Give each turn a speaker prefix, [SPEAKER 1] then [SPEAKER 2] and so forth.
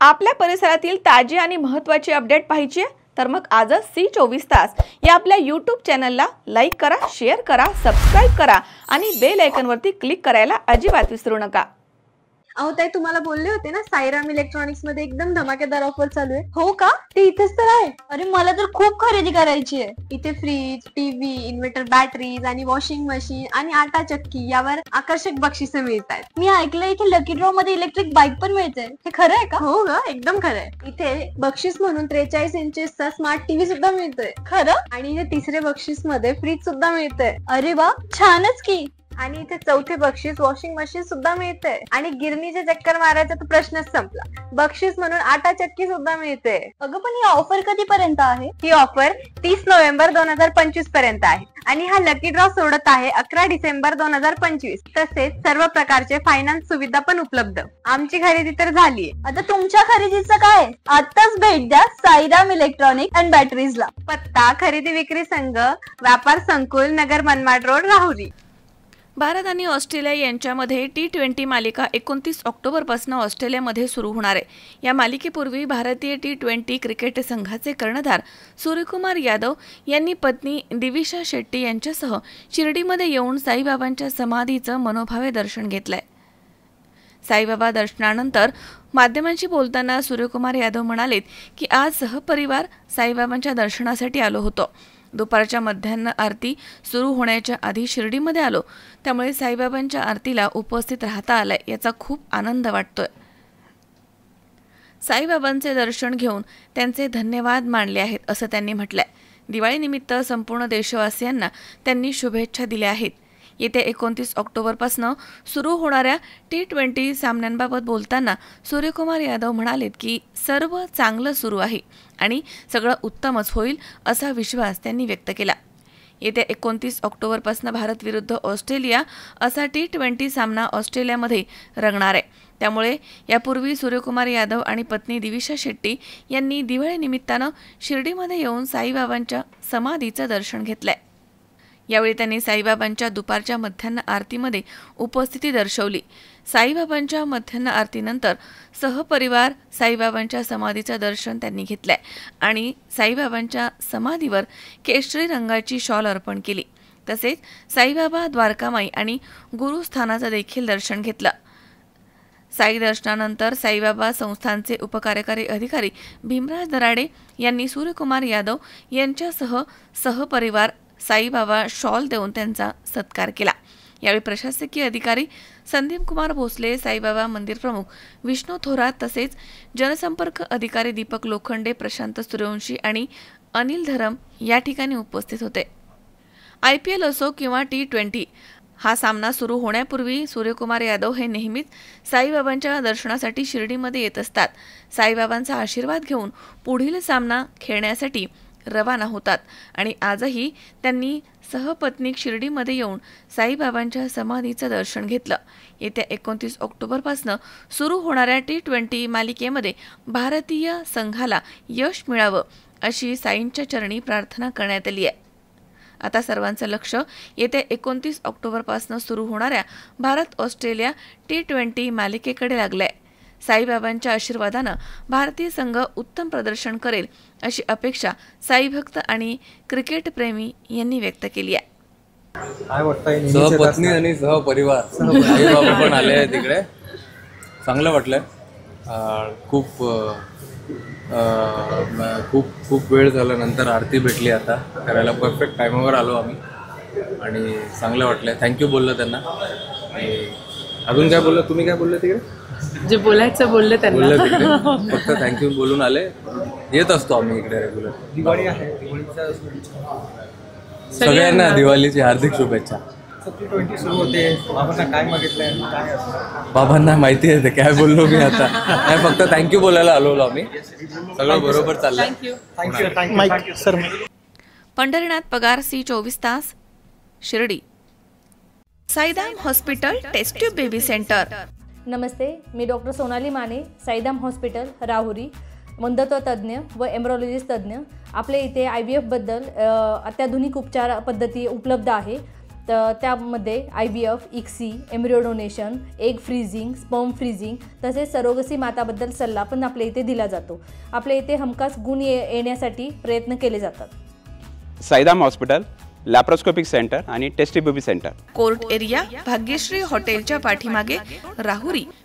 [SPEAKER 1] आपल्या परिसरातील ताजी आणि महत्त्वाची अपडेट पाहिजे तर मग आजच C24 या आपल्या YouTube चॅनलला लाईक करा, शेअर करा, सबस्क्राइब करा आणि बेल आयकॉनवरती क्लिक करायला अजिबात विसरू नका।
[SPEAKER 2] अहो ताई, तुम्हाला बोलले होते ना साईराम इलेक्ट्रॉनिक्स मध्ये एकदम धमाकेदार ऑफर चालू आहे। हो का? ते इथेच तर आहे।
[SPEAKER 3] अरे मला तर खूप खरेदी करायची आहे।
[SPEAKER 2] इथे फ्रीज, टीव्ही, इन्व्हर्टर बॅटरीज आणि वॉशिंग मशीन आणि आटा चक्की यावर आकर्षक बक्षिसे मिळतात।
[SPEAKER 3] मी ऐकलंय इथे लकी ड्रॉ मध्ये इलेक्ट्रिक बाईक पण मिळते, हे खरं आहे का?
[SPEAKER 2] हो ग, एकदम खरं आहे। इथे बक्षीस म्हणून 43 इंचेसचा स्मार्ट टीव्ही सुद्धा मिळतोय।
[SPEAKER 3] खरं?
[SPEAKER 2] आणि इथे तिसरे बक्षीस मध्ये फ्रीज सुद्धा मिळतंय।
[SPEAKER 3] अरे वा, छानच की।
[SPEAKER 2] आणि इथे चौथे बक्षीस वॉशिंग मशीन सुद्धा मिळते आणि गिरणीचे चक्कर मारायचा तर प्रश्नच संपला। बक्षीस म्हणून आटा चक्की सुद्धा मिळते।
[SPEAKER 3] अगं पण ही ऑफर कधीपर्यंत आहे?
[SPEAKER 2] ही ऑफर 30 नोव्हेंबर 2025 पर्यंत आहे आणि हा लकी ड्रॉ सोडत आहे 11 डिसेंबर 2025। तसेच सर्व प्रकारचे फायनान्स सुविधा पण उपलब्ध। आमची खरेदी तर झालीये,
[SPEAKER 3] आता तुमच्या खरेदीचं काय? आताच भेट द्या साईराम इलेक्ट्रॉनिक अँड बॅटरीजला।
[SPEAKER 2] पत्ता खरेदी विक्री संघ, व्यापार संकुल, नगर मनमाड रोड, राहुरी।
[SPEAKER 1] भारत आणि ऑस्ट्रेलिया यांच्यामध्ये T20 मालिका 29 ऑक्टोबरपासून ऑस्ट्रेलियामध्ये सुरू होणार आहे। या मालिकेपूर्वी भारतीय T20 क्रिकेट संघाचे कर्णधार सूर्यकुमार यादव यांनी पत्नी दिविशा शेट्टी यांच्यासह शिर्डीमध्ये येऊन साईबाबांच्या समाधीचं मनोभावे दर्शन घेतलंय। साईबाबा दर्शनानंतर माध्यमांशी बोलताना सूर्यकुमार यादव म्हणालेत की आज सहपरिवार साईबाबांच्या दर्शनासाठी आलो होतो। दुपारच्या मध्यान्ह आरती सुरू होण्याच्या आधी शिर्डीमध्ये आलो, त्यामुळे साईबाबांच्या आरतीला उपस्थित राहता आलाय याचा खूप आनंद वाटतोय। साईबाबांचे दर्शन घेऊन त्यांचे धन्यवाद मानले आहेत असं त्यांनी म्हटलंय। दिवाळीनिमित्त संपूर्ण देशवासियांना त्यांनी शुभेच्छा दिल्या आहेत। येत्या 29 ऑक्टोबरपासून सुरू होणाऱ्या T20 सामन्यांबाबत बोलताना सूर्यकुमार यादव म्हणालेत की सर्व चांगलं सुरू आहे आणि सगळं उत्तमच होईल असा विश्वास त्यांनी व्यक्त केला। येत्या 29 ऑक्टोबरपासून भारत विरुद्ध ऑस्ट्रेलिया असा T20 सामना ऑस्ट्रेलियामध्ये रंगणार आहे। त्यामुळे यापूर्वी सूर्यकुमार यादव आणि पत्नी दिविशा शेट्टी यांनी दिवाळीनिमित्तानं शिर्डीमध्ये येऊन साईबाबांच्या समाधीचं दर्शन घेतलंय। यावेळी त्यांनी साईबाबांच्या दुपारच्या मध्यान्ह आरतीमध्ये उपस्थिती दर्शवली। साईबाबांच्या मध्यान्ह आरतीनंतर सहपरिवार साईबाबांच्या समाधीचं दर्शन त्यांनी घेतलंय आणि साईबाबांच्या समाधीवर केशरी रंगाची शॉल अर्पण केली। तसेच साईबाबा, द्वारकामाई आणि गुरुस्थानाचं देखील दर्शन घेतलं। साई दर्शनानंतर साईबाबा संस्थानचे उपकार्यकारी अधिकारी भीमराज दराडे यांनी सूर्यकुमार यादव यांच्यासह सहपरिवार साईबाबा शॉल देऊन त्यांचा सत्कार केला। यावेळी प्रशासकीय अधिकारी संदीप कुमार भोसले, साईबाबा मंदिर प्रमुख विष्णू थोरात तसेच जनसंपर्क अधिकारी दीपक लोखंडे, प्रशांत सूर्यवंशी आणि अनिल धरम या ठिकाणी उपस्थित होते। IPL असो किंवा T20 हा सामना सुरू होण्यापूर्वी सूर्यकुमार यादव हे नेहमीच साईबाबांच्या दर्शनासाठी शिर्डीमध्ये येत असतात। साईबाबांचा आशीर्वाद घेऊन पुढील सामना खेळण्यासाठी रवाना होतात आणि आजही त्यांनी सहपत्नीक शिर्डीमध्ये येऊन साईबाबांच्या समाधीचं दर्शन घेतलं। येत्या 29 ऑक्टोबरपासून सुरू होणाऱ्या T20 मालिकेमध्ये भारतीय संघाला यश मिळावं अशी साईंच्या चरणी प्रार्थना करण्यात आली आहे। आता सर्वांचं लक्ष येत्या 29 ऑक्टोबरपासून सुरू होणाऱ्या भारत ऑस्ट्रेलिया T20 मालिकेकडे लागलंय। साईबाबांच्या आशीर्वादानं भारतीय संघ उत्तम प्रदर्शन करेल अशी अपेक्षा साईभक्त आणि क्रिकेट प्रेमी यांनी व्यक्त केली आहे।
[SPEAKER 4] सहपत्नी आणि सहपरिवार साईबाबा पण आले आहेत तिकडे, चांगलं वाटलंय। खूप खूप खूप वेळ झाल्यानंतर आरती भेटली आता करायला, परफेक्ट टायमावर आलो आम्ही आणि चांगलं वाटलंय। थँक्यू बोललं त्यांना। अजून काय बोललं? तुम्ही काय बोलले तिकडे?
[SPEAKER 5] जे बोलायचं बोलले त्यांना,
[SPEAKER 4] फक्त थँक्यू बोलून आले। येत असतो आम्ही इकडे रेग्युलर।
[SPEAKER 6] दिवाळी आहे,
[SPEAKER 4] सगळ्यांना दिवाळीची हार्दिक शुभेच्छा।
[SPEAKER 6] T20 सुरू होते, बाबांना काय मागितलंय, काय
[SPEAKER 4] बाबांना माहिती आहे ते काय बोललो मी आता नाही, फक्त थँक्यू बोलायला आलो आम्ही। सगळं बरोबर चाललंय।
[SPEAKER 6] Thank you sir.
[SPEAKER 1] Pandharinath Pagar, C24 Shirdi. Saidham hospital test tube baby centre.
[SPEAKER 7] नमस्ते, मी डॉक्टर सोनाली माने, साईदाम हॉस्पिटल राहुरी, मंदत्व तज्ज्ञ व एम्ब्रॉलॉजिस्ट तज्ज्ञ। आपल्या इथे IVF बद्दल अत्याधुनिक उपचार पद्धती उपलब्ध आहे। तर त्यामध्ये IVF, ICSI, embryo donation, egg freezing, sperm freezing तसेच सरोगसी माताबद्दल सल्ला पण आपल्या इथे दिला जातो. आपल्या इथे हमखास गुण येण्यासाठी प्रयत्न केले जातात.
[SPEAKER 8] साईदाम हॉस्पिटल, लॅप्रोस्कोपिक सेंटर आणि टेस्टिबेबी सेंटर.
[SPEAKER 1] कोर्ट एरिया, भाग्यश्री हॉटेलच्या पाठीमागे, राहुरी.